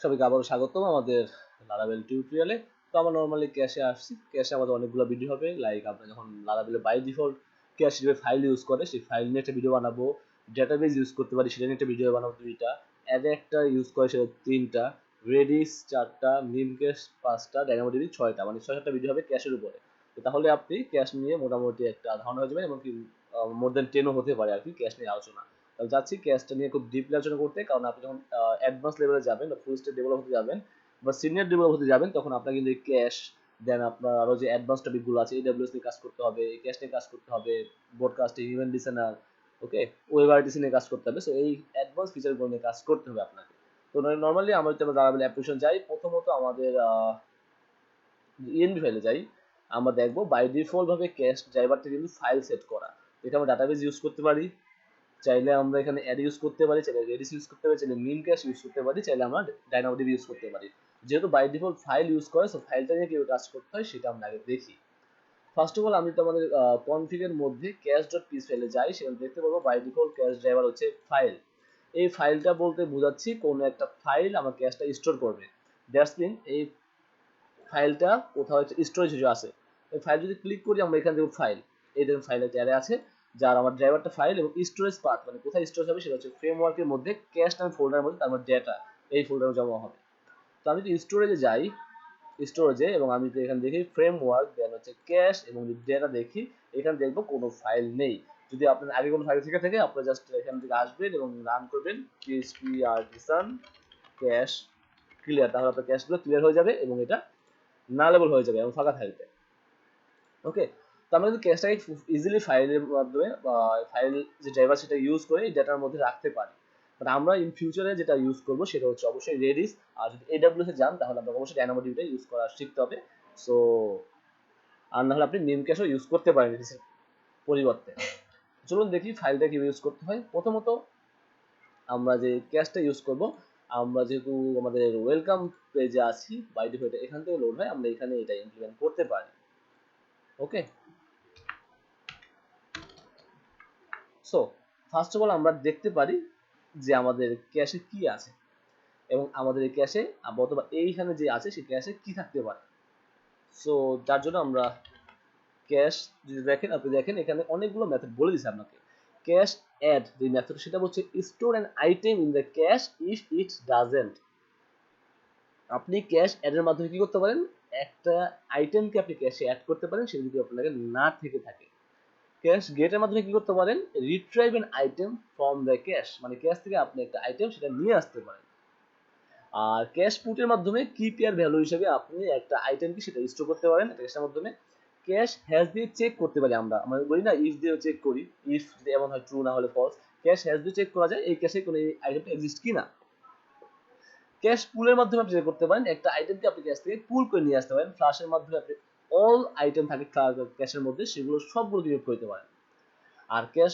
সবাইকে আবারও স্বাগতম আমাদের লারাবেল টিউটোরিয়ালে। তো আমরা নর্মালি ক্যাশে আসছি। ক্যাশে আমাদের অনেকগুলো ভিডিও হবে, লাইক আমরা যখন লারাবেলে বাই ডিফল্ট ক্যাশ হিসেবে ফাইল ইউজ করে সেই ফাইল নিয়ে একটা ভিডিও বানাবো, ডেটাবেস ইউজ করতে পারি সেটা নিয়ে একটা ভিডিও বানাবো 2টা, অ্যারে একটা ইউজ করে সেটা 3টা, রেডিস 4টা, মিম ক্যাশ 5টা, ডায়নামোডিবি 6টা, মানে 6-7টা ভিডিও হবে ক্যাশের উপরে। তো তাহলে আপনি ক্যাশ নিয়ে মোটামুটি একটা ধারণা হয়ে যাবে, এমনকি মোর দেন 10ও হতে পারে আর কি ক্যাশ নিয়ে আলোচনা। যাচ্ছি ক্যাশটা নিয়ে খুব ডিপলি আলোচনা করতে, কারণ আপনি যখন অ্যাডভান্স লেভেলে যাবেন বা ফুল স্ট্যাক ডেভেলপ হতে যাবেন বা সিনিয়র ডেভেলপ হতে যাবেন, তখন আপনার কিন্তু ক্যাশ দেন আপনার আরো যে অ্যাডভান্স টপিকগুলো আছে এডব্লিউএস নিয়ে কাজ করতে হবে, ক্যাশ নিয়ে কাজ করতে হবে, ব্রডকাস্টিং, ইভেন্ট ডিজাইনার, ওকে, ওয়েব আরটিসি নিয়ে কাজ করতে হবে। সো এই অ্যাডভান্স ফিচারগুলো নিয়ে কাজ করতে হবে আপনাকে। তো নর্মালি আমরা যদি লারাবেল অ্যাপ্লিকেশন যাই, প্রথমত আমাদের ইএনবি ফাইলে যাই, আমরা দেখবো বাই ডিফল্ট ভাবে ক্যাশ ড্রাইভারটা কিন্তু ফাইল সেট করা। এটা আমরা ডাটাবেস ইউজ করতে পারি, চাইলে আমরা এখানে অ্যাড ইউজ করতে পারি, চাইলে রেডিস ইউজ করতে পারি, চাইলে মিন ক্যাশ ইউজ করতে পারি, চাইলে আমরা ডাইনামোডিবি ইউজ করতে পারি। যেহেতু বাই ডিফল্ট ফাইল ইউজ করে, সো ফাইলটা নিয়ে কিভাবে কাজ করতে হয় সেটা আমরা আগে দেখি। ফার্স্ট অফ অল আমি তো আমাদের কনফিগের মধ্যে ক্যাশ ডট পিস ফাইলে যাই, সেখানে দেখতে পাবো বাই ডিফল্ট ক্যাশ ড্রাইভার হচ্ছে ফাইল। এই ফাইলটা বলতে বোঝাচ্ছি কোনো একটা ফাইল আমার ক্যাশটা স্টোর করবে। দ্যাটস মিন এই ফাইলটা কোথাও একটা স্টোরেজ হিসেবে আছে। এই ফাইল যদি ক্লিক করি আমরা এখানে দেখব ফাইল, এই দেখুন ফাইল একটা অ্যারে আছে যার আমার ড্রাইভারটা ফাইল এবং স্টোরেজ পাথ মানে কোথায় স্টোরেজ হবে সেটা হচ্ছে ফ্রেমওয়ার্কের মধ্যে ক্যাশ নামে ফোল্ডারের মধ্যে, তারপর ডেটা এই ফোল্ডারে জমা হবে। তো আমি যদি স্টোরেজে যাই, স্টোরেজে, এবং আমি যদি এখানে দেখি ফ্রেমওয়ার্ক দেন হচ্ছে ক্যাশ এবং যদি ডেটা দেখি, এখানে দেখবো কোনো ফাইল নেই। যদি আপনার আগে কোনো ফাইল থেকে থাকে আপনারা জাস্ট এখান থেকে আসবেন এবং রান করবেন পিএইচপি আর্টিসান ক্যাশ ক্লিয়ার, তাহলে আপনার ক্যাশগুলো ক্লিয়ার হয়ে যাবে এবং এটা নালেবল হয়ে যাবে এবং ফাঁকা থাকবে। ওকে, তো আমরা কিন্তু ক্যাশটাকে ইজিলি ফাইলের মাধ্যমে বা ফাইল যে ড্রাইভার সেটা ইউজ করে এই ডেটার মধ্যে রাখতে পারি। বাট আমরা ইন ফিউচারে যেটা ইউজ করব সেটা হচ্ছে অবশ্যই রেডিস, আর যদি এডব্লিউএস এ যান তাহলে আপনাকে অবশ্যই ডায়নামোডিবিটা ইউজ করা শিখতে হবে। সো আর না হলে আপনি নেম ক্যাশও ইউজ করতে পারেন রেডিসের পরিবর্তে। চলুন দেখি ফাইলটা কিভাবে ইউজ করতে হয়। প্রথমত আমরা যে ক্যাশটা ইউজ করব, আমরা যেহেতু আমাদের ওয়েলকাম পেজে আছি বাই ডিফল্ট এখান থেকে লোড হয়, আমরা এখানে এটা ইমপ্লিমেন্ট করতে পারি। ওকে, সো ফার্স্ট অফ অল আমরা দেখতে পারি যে আমাদের ক্যাশে কি আছে এবং আমাদের এই ক্যাশে অথবা এইখানে যে আছে সেই ক্যাশে কি থাকতে পারে। সো যার জন্য আমরা ক্যাশ যদি দেখেন, আপনি দেখেন এখানে অনেকগুলো মেথড বলে দিছে আপনাকে। ক্যাশ অ্যাড যে মেথড সেটা হচ্ছে store an item in the cash if it doesn't. আপনি ক্যাশ অ্যাডের মাধ্যমে কি করতে পারেন, একটা আইটেমকে আপনি ক্যাশে অ্যাড করতে পারেন সেটা যদি আপনাকে না থেকে থাকে। ক্যাশ গেটের মাধ্যমে কি করতে পারেন, retrieve N item from the cash, মানে ক্যাশ থেকে আপনি একটা আইটেম সেটা নিয়ে আসতে পারেন। আর ক্যাশ পুটের মাধ্যমে কি পেয়ার ভ্যালু হিসেবে আপনি একটা আইটেমকে সেটা স্টোর করতে পারেন ক্যাশের মাধ্যমে। ক্যাশ হ্যাশ দিয়ে চেক করতে পারি, আমরা বলি না ইফ দিয়ে চেক করি, ইফ যদি এমন হয় ট্রু না হলে ফলস, ক্যাশ হ্যাশ দিয়ে চেক করা যায় এই ক্যাশে কোনো আইটেমটা এক্সিস্ট কিনা। ক্যাশ পুলের মাধ্যমে আপনি যেটা করতে পারেন, একটা আইটেমকে আপনি ক্যাশ থেকে পুল করে নিয়ে আসতে পারেন। ফ্লাশের মাধ্যমে আপনি অল আইটেম থাকে ক্যাশের মধ্যে সেগুলো সবগুলো রিমুভ করতে পারেন। আর ক্যাশ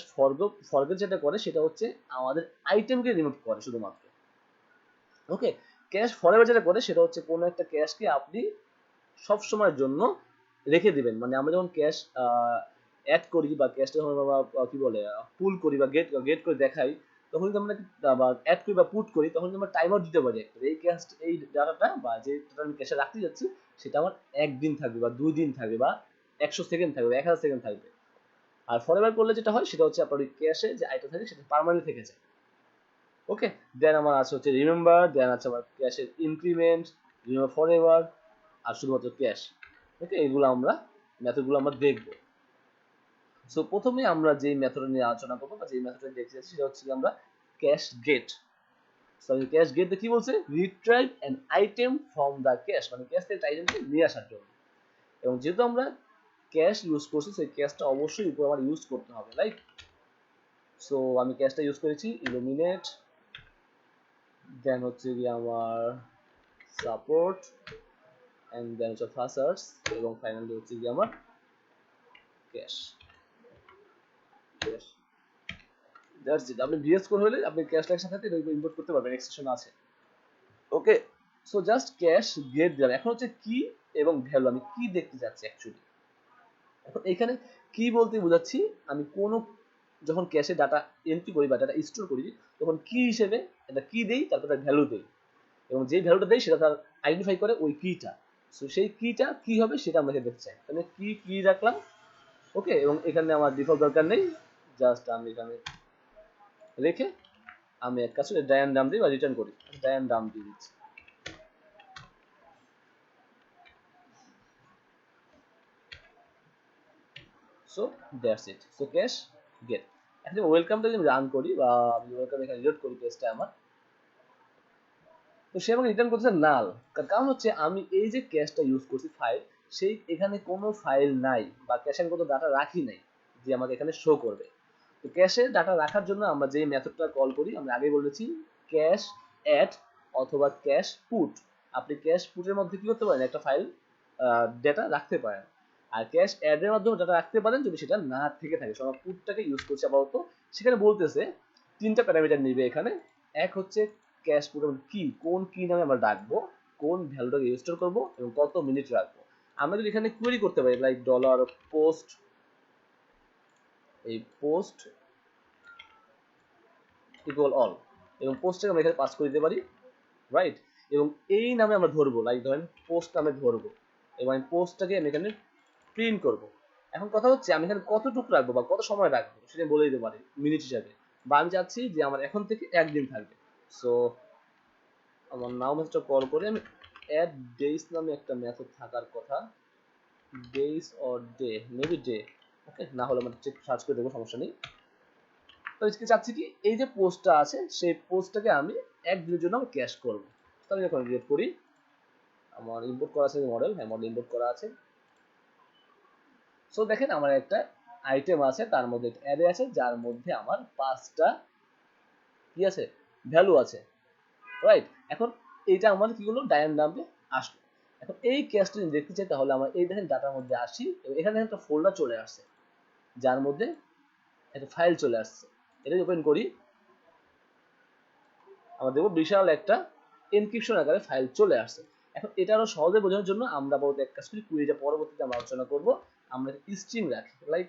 ফরগেট যেটা করে সেটা হচ্ছে আমাদের আইটেমকে রিমুভ করে শুধুমাত্র। ওকে, ক্যাশ ফরএভার যেটা করে সেটা হচ্ছে কোনো একটা ক্যাশকে আপনি সব সময়ের জন্য রেখে দিবেন। মানে আমরা যখন ক্যাশ অ্যাড করি বা ক্যাশটা যখন আমরা কি বলে পুল করি বা গেট করে দেখাই, তখন যদি আমরা অ্যাড করি বা পুট করি তখন আমরা টাইম আউট দিতে পারি একটা, এই ক্যাশ এই ডাটাটা বা যে আমি ক্যাশে রাখতে যাচ্ছি সেটা আমার 1 দিন থাকবে বা 2 দিন থাকবে বা 100 সেকেন্ড থাকবে, 1000 সেকেন্ড থাকবে। আর ফরএভার করলে যেটা হয় সেটা হচ্ছে আপনার ওই ক্যাশে যে আইটেম থাকে সেটা পার্মানেন্ট থেকে যায়। ওকে, দেন আমার আছে হচ্ছে রিমেম্বার, দেন আছে আমার ক্যাশের ইনক্রিমেন্ট, রিমেম্বার ফরএভার, আর শুধুমাত্র ক্যাশ। ওকে, এগুলো আমরা মেথডগুলো আমরা দেখব। সো প্রথমে আমরা যেই মেথড নিয়ে আলোচনা করবো বা যেই মেথডটা দেখতে যাচ্ছি সেটা হচ্ছে আমরা ক্যাশ গেট। সো আমি ক্যাশ গেটে কি বলছে, retrieve an item from the cash, মানে ক্যাশ থেকে আইটেমকে নিয়ে আসার জন্য। এবং যেহেতু আমরা ক্যাশ ইউজ করছি সেই ক্যাশটা অবশ্যই উপর আমার ইউজ করতে হবে, রাইট? সো আমি ক্যাশটা ইউজ করেছি ইলুমিনেট, দেন হচ্ছে কি আমার সাপোর্ট, এন্ড দেন হচ্ছে ফাসার্স, এবং ফাইনালি হচ্ছে কি আমার ক্যাশ। That's it. আপনি ভিএস কোড হলে আপনি ক্যাশ লাইনের সাথে এটা ইম্পোর্ট করতে পারবেন, এক্সটেনশন আছে। ওকে, সো জাস্ট ক্যাশ গেট দিলাম। এখন হচ্ছে কি এবং ভ্যালু, আমি কি দেখতে যাচ্ছি অ্যাকচুয়ালি। এখন এখানে কি বলতে বোঝাচ্ছি, আমি কোনো যখন ক্যাশে ডাটা এন্ট্রি করি বা ডাটা স্টোর করি তখন কি হিসেবে এটা কি দেই, তারপর ভ্যালু দেই। এবং যে ভ্যালুটা দেয় সেটা তার আইডেন্টিফাই করে ওই কিটা। সো সেই কিটা কি হবে সেটা আমরা দেখতে চাই, তাহলে কি রাখলাম। ওকে, এবং এখানে আমার ডিফল্ট দরকার নেই, জাস্ট আমি এখানে রেখে আমি এক কাজ করে ডায়ান ডাম দিই বা রিটার্ন করি, ডায়ান ডাম দিয়ে দিচ্ছি। So that's it. So cash get. এখন ওয়েলকামটা যদি রান করি বা আমি ওয়েলকাম এখানে রিলোড করি পেজটা আমার, তো সে আমাকে রিটার্ন করতেছে নাল। কারণ হচ্ছে আমি এই যে ক্যাশটা ইউজ করছি ফাইল, সেই এখানে কোনো ফাইল নাই বা ক্যাশে কোনো ডাটা রাখি নাই যে আমাকে এখানে শো করবে। তো ক্যাশে ডাটা রাখার জন্য আমরা যে মেথডটা কল করি, আমরা আগে বলেছি ক্যাশ অ্যাড অথবা ক্যাশ পুট। আপনি ক্যাশ পুটের মধ্যে কি করতে পারেন, একটা ফাইল ডেটা রাখতে পারেন, আর ক্যাশ অ্যাডের মাধ্যমে ডাটা রাখতে পারেন যদি সেটা না থেকে থাকে। সব পুটটাকে ইউজ করছে আপাতত। সেখানে বলতেছে তিনটা প্যারামিটার নিবে এখানে। এক হচ্ছে ক্যাশ পুট কি, কোন কি নামে আমরা ডাকবো, কোন ভ্যালুটাকে রেজিস্টার করবো এবং কত মিনিট রাখবো। আমরা যদি এখানে কোয়েরি করতে পারি লাইক ডলার পোস্ট, এই পোস্ট ইকুয়াল অল, এবং পোস্টটাকে আমরা এখানে পাস করে দিতে পারি, রাইট। এবং এই নামে আমরা ধরবো, লাইক ধরেন পোস্ট নামে ধরবো, এবং আমি পোস্টটাকে আমি এখানে প্রিন্ট করবো। এখন কথা হচ্ছে আমি এখানে কতটুকু রাখবো বা কত সময় রাখবো সেটা বলে দিতে পারি মিনিট হিসাবে, বা আমি চাচ্ছি যে আমার এখন থেকে একদিন থাকবে। সো আমার নাও মেথডটা কল করে আমি অ্যাড ডেজ নামে একটা মেথড থাকার কথা, days or day, maybe day. Okay, না হলে আমরা চেক সার্চ করে দেবো, সমস্যা নেই। তো আজকে চাচ্ছি কি এই যে পোস্টটা আছে সেই পোস্টটাকে আমি একদিনের জন্য আমি ক্যাশ করবো। তাহলে যখন রিড করি, আমার ইম্পোর্ট করা আছে মডেল, হ্যাঁ মডেল ইম্পোর্ট করা আছে। সো দেখেন আমার একটা আইটেম আছে, তার মধ্যে একটা অ্যারে আছে যার মধ্যে আমার 5টা কি আছে, ভ্যালু আছে, রাইট। এখন এইটা আমাদের কি হলো, ডায়াগ্রামে আসলো। এখন এই কেসটা যদি দেখতে চাই তাহলে আমরা এই দেখেন ডাটার মধ্যে আসি, এবং এখানে একটা ফোল্ডার চলে আসছে যার মধ্যে একটা ফাইল চলে আসছে। এটা ওপেন করি, আমরা দেখবো বিশাল একটা এনক্রিপশন আকারে ফাইল চলে আসছে। এখন এটা আরো সহজে বোঝানোর জন্য আমরা বলতে এক কাজ করি, কুইরিটা পরবর্তীতে আমরা আলোচনা করব। আমরা স্ট্রিং রাখি, লাইক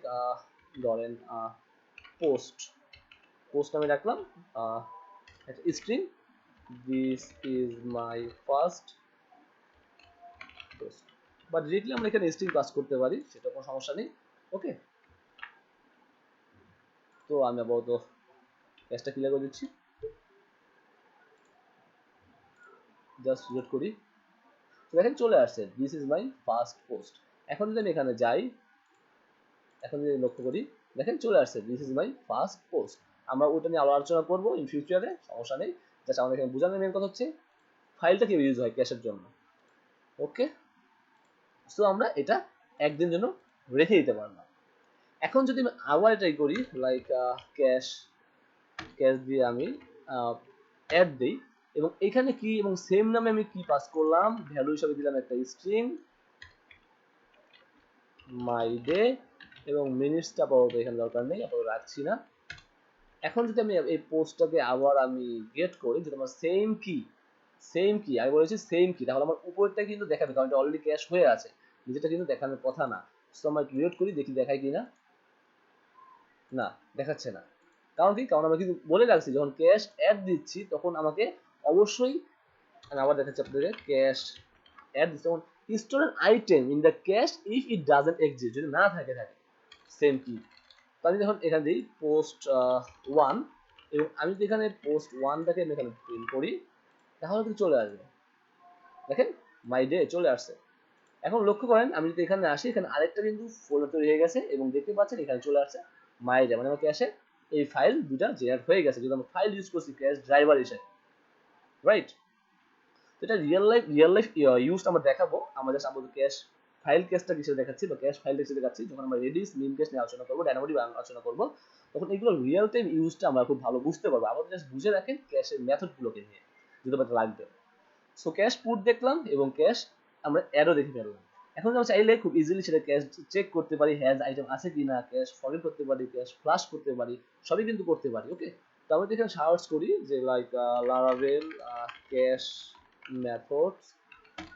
ধরেন পোস্ট, পোস্ট আমি রাখলাম একটা string, this is my first post, বা ডিরেক্টলি আমরা এখানে স্ট্রিং পাস করতে পারি, সেটা কোনো সমস্যা নেই। ওকে, তো আমি আপাতত পেজটা ক্লিয়ার করে দিচ্ছি, জাস্ট রিলোড করি। দেখেন চলে আসছে this is my first post. এখন যদি আমি এখানে যাই, এখন যদি লক্ষ্য করি, দেখেন চলে আসছে this is my first post. আমরা ওইটা নিয়ে আরো আলোচনা করবো ইন ফিউচারে, সমস্যা নেই। জাস্ট আমাদের এখানে বোঝানোর মেন কথা হচ্ছে ফাইলটা কিভাবে ইউজ হয় ক্যাশের জন্য। ওকে, সো আমরা এটা একদিন জন্য রেখে দিতে পারলাম। এখন যদি আমি আবার ট্রাই করি, লাইক ক্যাশ, ক্যাশ দিয়ে আমি অ্যাড দিই, এবং এখানে কি এবং সেম নামে আমি কি পাস করলাম, ভ্যালু হিসাবে দিলাম একটা স্ট্রিং মাই ডে, এবং মিনিটসটা আপাতত এখানে দরকার নেই, আপাতত রাখছি না। এখন যদি আমি এই পোস্টটাকে আবার আমি গেট করি, যদি আমার সেম কি, সেম কি আমি বলেছি সেম কি, তাহলে আমার উপরটা কিন্তু দেখাবে, কারণ এটা অলরেডি ক্যাশ হয়ে আছে, নিজেটা কিন্তু দেখানোর কথা না। সো আমরা ক্রিয়েট করি, দেখি দেখায় কিনা, না দেখাচ্ছে না। কারণ কি, কারণ আমরা কিন্তু বলে রাখছি যখন ক্যাশ অ্যাড দিচ্ছি তখন আমাকে অবশ্যই, আমি আবার দেখাচ্ছি আপনাদের, ক্যাশ অ্যাড দিচ্ছি তখন store an item in the cash if it doesn't exist, যদি না থাকে সেম কি। তো আমি যখন এখানে দিই পোস্ট 1, এবং আমি যদি এখানে পোস্ট 1টাকে আমি এখানে প্রিন্ট করি তাহলে কিন্তু চলে আসবে, দেখেন মাই ডে চলে আসছে। এখন লক্ষ্য করেন আমি যদি এখানে আসি, এখানে আরেকটা কিন্তু ফোল্ডার তৈরি হয়ে গেছে, এবং দেখতে পাচ্ছেন এখানে চলে আসছে মাই ডে, মানে আমার ক্যাশে এই ফাইল দুটা জেনারেট হয়ে গেছে, যদি আমরা ফাইল ইউজ করছি ক্যাশ ড্রাইভার হিসেবে, রাইট। এটা রিয়েল লাইফ ইউজ আমরা দেখাবো, আমরা জাস্ট আমাদের ক্যাশ ফাইল ক্যাশটা কিসে দেখাচ্ছি বা ক্যাশ ফাইল কিসে দেখাচ্ছি, যখন আমরা রেডিস মিন ক্যাশ নিয়ে আলোচনা করবো, ডায়নামোডি আলোচনা করবো, তখন এগুলো রিয়েল টাইম ইউজটা আমরা খুব ভালো বুঝতে পারবো। আমাদের জাস্ট বুঝে রাখেন ক্যাশের মেথডগুলোকে নিয়ে, যদি আপনার লাগবে। সো ক্যাশ পুট দেখলাম এবং ক্যাশ আমরা অ্যাডও দেখে ফেললাম। এখন আমরা চাইলে খুব ইজিলি সেটা ক্যাশ চেক করতে পারি, হ্যাজ আইটেম আছে কিনা, ক্যাশ ফরগেট করতে পারি, ক্যাশ ফ্লাশ করতে পারি, সবই কিন্তু করতে পারি। ওকে, তো আমরা এখানে সার্চ করি যে like Laravel cash methods,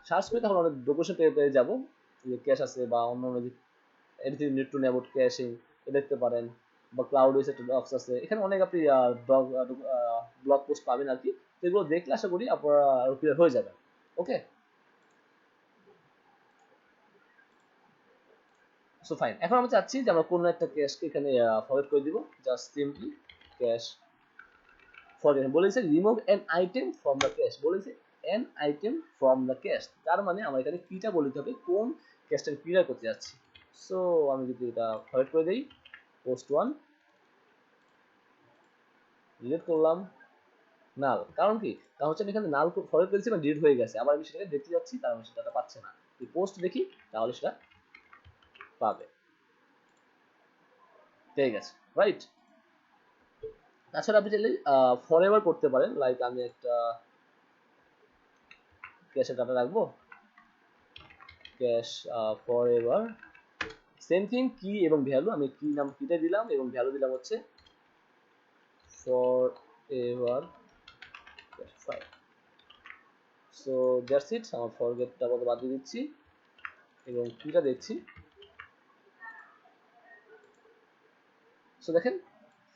search করি তাহলে অনেক ডকুমেন্টেশন পেয়ে যাবো যে ক্যাশ আছে, বা অন্য অন্য যে anything need to know about caching দেখতে পারেন, বা ক্লাউড বেস একটা ডক্স আছে, এখানে অনেক আপনি ব্লগ পোস্ট পাবেন আর কি। এগুলো দেখলে আশা করি আপনারা আরো ক্লিয়ার হয়ে যাবেন। ওকে, সো ফাইন। এখন আমরা চাচ্ছি যে আমরা কোনো একটা ক্যাশকে এখানে ফরওয়ার্ড করে দিব, জাস্ট সিম্পলি ক্যাশ ফরওয়ার্ড বলেছে remove an item from the cache, বলেছে an item from the cache, তার মানে আমরা এখানে কিটা বলতে হবে কোন ক্যাশটাকে ক্লিয়ার করতে যাচ্ছি। সো আমি যদি এটা ফরওয়ার্ড করে দেই পোস্ট 1 ডিলিট করলাম নাল, কারণ কি, কারণ হচ্ছে আমি এখানে নাল ফরওয়ার্ড করেছি বা ডিলিট হয়ে গেছে, আবার আমি সেটাকে দেখতে যাচ্ছি তার মানে সেটা পাচ্ছে না, যদি পোস্ট দেখি তাহলে সেটা পাবে, পেয়ে গেছে, রাইট। তাছাড়া আপনি চাইলে ফরএভার করতে পারেন, লাইক আমি একটা ক্যাশের ডাটা রাখবো, ক্যাশ ফরএভার সেম থিং কি এবং ভ্যালু, আমি কি নাম কিটা দিলাম এবং ভ্যালু দিলাম হচ্ছে forever cash file. So that's ইট, আমার ফরগেটটা বাদ দিয়ে দিচ্ছি এবং কিটা দেখছি। সো দেখেন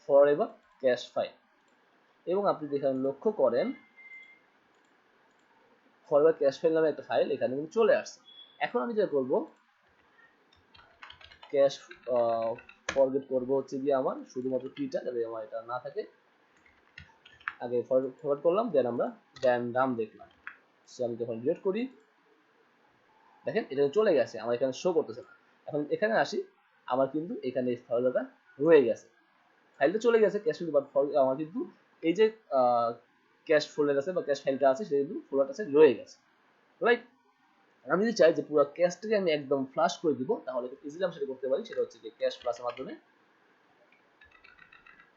ফরএভার ক্যাশ ফাইল, এবং আপনি যেখানে লক্ষ্য করেন ফরওয়ার্ড ক্যাশ ফাইল নামে একটা ফাইল এখানে কিন্তু চলে আসছে। এখন আমি যেটা করব ক্যাশ ফরগেট করব হচ্ছে গিয়ে আমার শুধুমাত্র কিটা, যাতে আমার এটা না থাকে, আগে ফরওয়ার্ড করলাম দেন আমরা নাম দেখলাম। সো আমি যখন ডিলিট করি দেখেন এটা চলে গেছে, আমার এখানে শো করতেছে না। এখন এখানে আসি, আমার কিন্তু এখানে এই ফাইলটা রয়ে গেছে, ফাইলটা চলে গেছে ক্যাশ ফিল্ড, বাট আমার কিন্তু এই যে ক্যাশ ফোল্ডার আছে বা ক্যাশ ফাইলটা আছে সেটা কিন্তু ফোল্ডারটা আছে রয়ে গেছে, রাইট। আমি যদি চাই যে পুরো ক্যাশটাকে আমি একদম ফ্লাশ করে দিব, তাহলে ইজিলি আমি সেটা করতে পারি, সেটা হচ্ছে যে ক্যাশ প্লাসের মাধ্যমে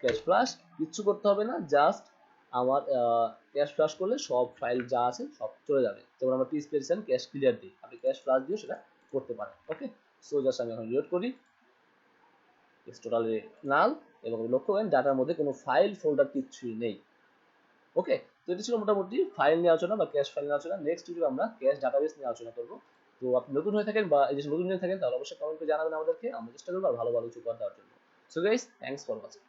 ক্যাশ ফ্লাশ, কিচ্ছু করতে হবে না, জাস্ট আমার ক্যাশ ফ্লাশ করলে সব ফাইল যা আছে সব চলে যাবে, যেমন আমরা পিস পেয়েছেন ক্যাশ ক্লিয়ার দিই, আপনি ক্যাশ ফ্লাশ দিয়ে সেটা করতে পারেন। ওকে, সো জাস্ট আমি এখন রিলোড করি, ইটস টোটালি নাল, এবং লক্ষ্য করেন ডাটার মধ্যে কোনো ফাইল ফোল্ডার কিচ্ছুই নেই। ওকে, তো এটা ছিল মোটামুটি ফাইল নিয়ে আলোচনা বা ক্যাশ ফাইল নিয়ে আলোচনা। নেক্সট ভিডিও আমরা ক্যাশ ডাটাবেস নিয়ে আলোচনা করবো। তো আপনি নতুন হয়ে থাকেন বা এই যে নতুন হয়ে থাকেন তাহলে অবশ্যই কমেন্ট করে জানাবেন আমাদেরকে, আমরা চেষ্টা করবো আর ভালো ভালো কিছু দেওয়ার জন্য। So guys, thanks for watching.